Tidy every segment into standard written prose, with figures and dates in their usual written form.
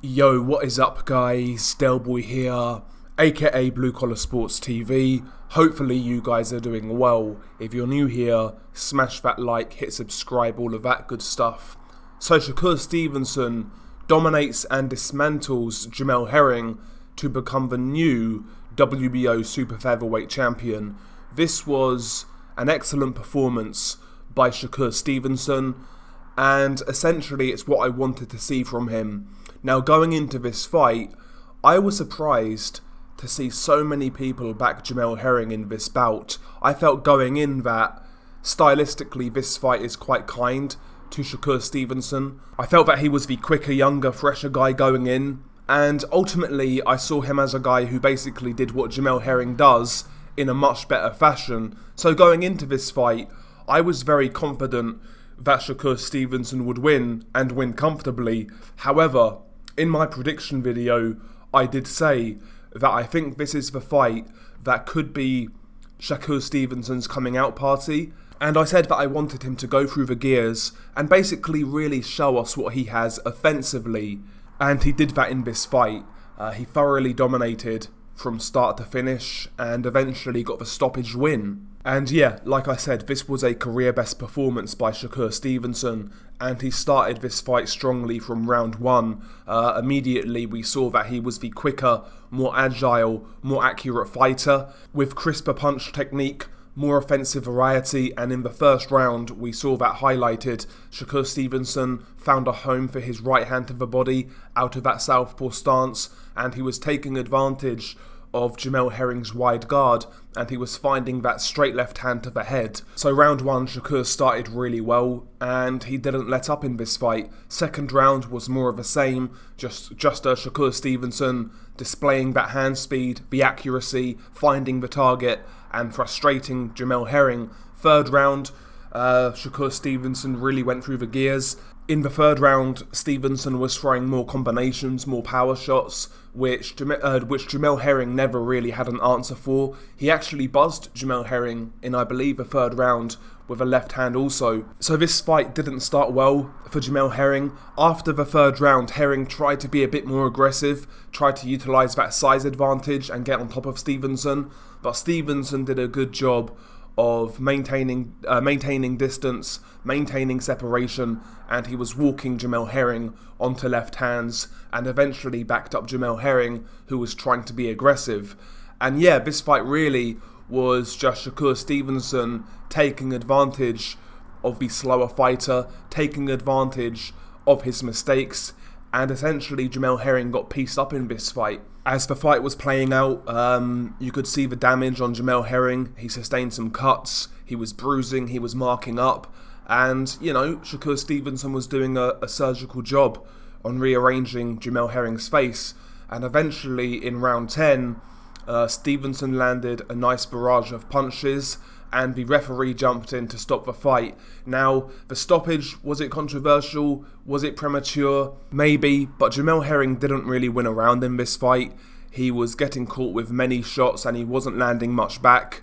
Yo, what is up guys, Delboy here, aka Blue Collar Sports TV. Hopefully you guys are doing well. If you're new here, smash that like, hit subscribe, all of that good stuff. So Shakur Stevenson dominates and dismantles Jamel Herring to become the new WBO Super Featherweight Champion. This was an excellent performance by Shakur Stevenson, and essentially it's what I wanted to see from him. Now, going into this fight, I was surprised to see so many people back Jamel Herring in this bout. I felt going in that, stylistically, this fight is quite kind to Shakur Stevenson. I felt that he was the quicker, younger, fresher guy going in, and ultimately I saw him as a guy who basically did what Jamel Herring does in a much better fashion. So going into this fight, I was very confident that Shakur Stevenson would win, and win comfortably. However, in my prediction video, I did say that I think this is the fight that could be Shakur Stevenson's coming out party, and I said that I wanted him to go through the gears and basically really show us what he has offensively, and he did that in this fight. He thoroughly dominated from start to finish and eventually got the stoppage win. And yeah, like I said, this was a career best performance by Shakur Stevenson, and he started this fight strongly from round one. Immediately we saw that he was the quicker, more agile, more accurate fighter with crisper punch technique, more offensive variety, and in the first round we saw that highlighted. Shakur Stevenson found a home for his right hand to the body out of that southpaw stance, and he was taking advantage of Jamel Herring's wide guard, and he was finding that straight left hand to the head. So round one, Shakur started really well, and he didn't let up in this fight. Second round was more of the same, just Shakur Stevenson displaying that hand speed, the accuracy, finding the target, and frustrating Jamel Herring. Third round, Shakur Stevenson really went through the gears. In the third round, Stevenson was throwing more combinations, more power shots, which Jamel Herring never really had an answer for. He actually buzzed Jamel Herring in, I believe, the third round with a left hand also. So this fight didn't start well for Jamel Herring. After the third round, Herring tried to be a bit more aggressive, tried to utilise that size advantage and get on top of Stevenson, but Stevenson did a good job of maintaining distance, maintaining separation, and he was walking Jamel Herring onto left hands and eventually backed up Jamel Herring, who was trying to be aggressive. And yeah, this fight really was just Shakur Stevenson taking advantage of the slower fighter, taking advantage of his mistakes, and essentially Jamel Herring got pieced up in this fight. As the fight was playing out, you could see the damage on Jamel Herring. He sustained some cuts, he was bruising, he was marking up, and, you know, Shakur Stevenson was doing a surgical job on rearranging Jamel Herring's face. And eventually, in round 10, Stevenson landed a nice barrage of punches, and the referee jumped in to stop the fight. Now, the stoppage, was it controversial? Was it premature? Maybe, but Jamel Herring didn't really win a round in this fight. He was getting caught with many shots and he wasn't landing much back.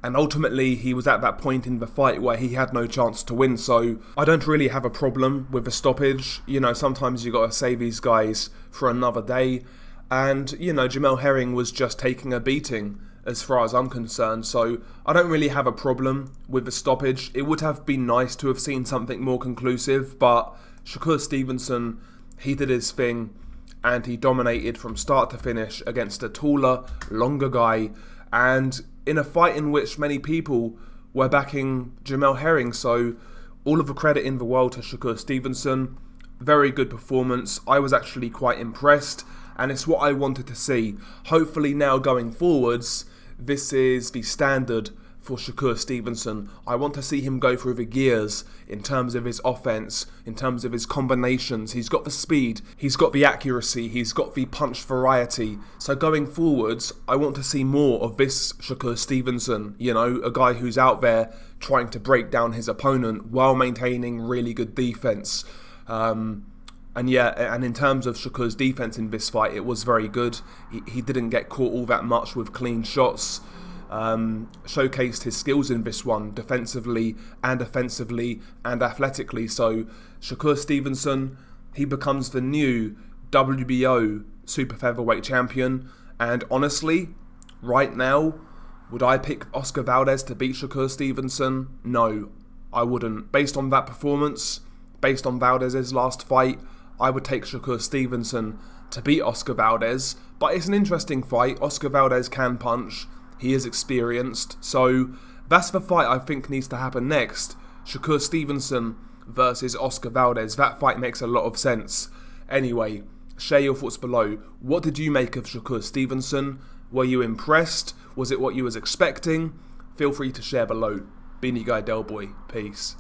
And ultimately, he was at that point in the fight where he had no chance to win. So I don't really have a problem with the stoppage. You know, sometimes you gotta save these guys for another day. And, you know, Jamel Herring was just taking a beating as far as I'm concerned, so I don't really have a problem with the stoppage. It would have been nice to have seen something more conclusive, but Shakur Stevenson, he did his thing, and he dominated from start to finish against a taller, longer guy, and in a fight in which many people were backing Jamel Herring, so all of the credit in the world to Shakur Stevenson. Very good performance. I was actually quite impressed, and it's what I wanted to see. Hopefully now going forwards, this is the standard for Shakur Stevenson. I want to see him go through the gears in terms of his offense, in terms of his combinations. He's got the speed, he's got the accuracy, he's got the punch variety. So going forwards, I want to see more of this Shakur Stevenson, you know, a guy who's out there trying to break down his opponent while maintaining really good defense. And yeah, and in terms of Shakur's defense in this fight, it was very good. He didn't get caught all that much with clean shots. Showcased his skills in this one, defensively and offensively and athletically. So Shakur Stevenson, he becomes the new WBO super featherweight champion. And honestly, right now, would I pick Oscar Valdez to beat Shakur Stevenson? No, I wouldn't. Based on that performance, based on Valdez's last fight, I would take Shakur Stevenson to beat Oscar Valdez. But it's an interesting fight. Oscar Valdez can punch. He is experienced. So that's the fight I think needs to happen next. Shakur Stevenson versus Oscar Valdez. That fight makes a lot of sense. Anyway, share your thoughts below. What did you make of Shakur Stevenson? Were you impressed? Was it what you was expecting? Feel free to share below. Beanie Guy Del Boy. Peace.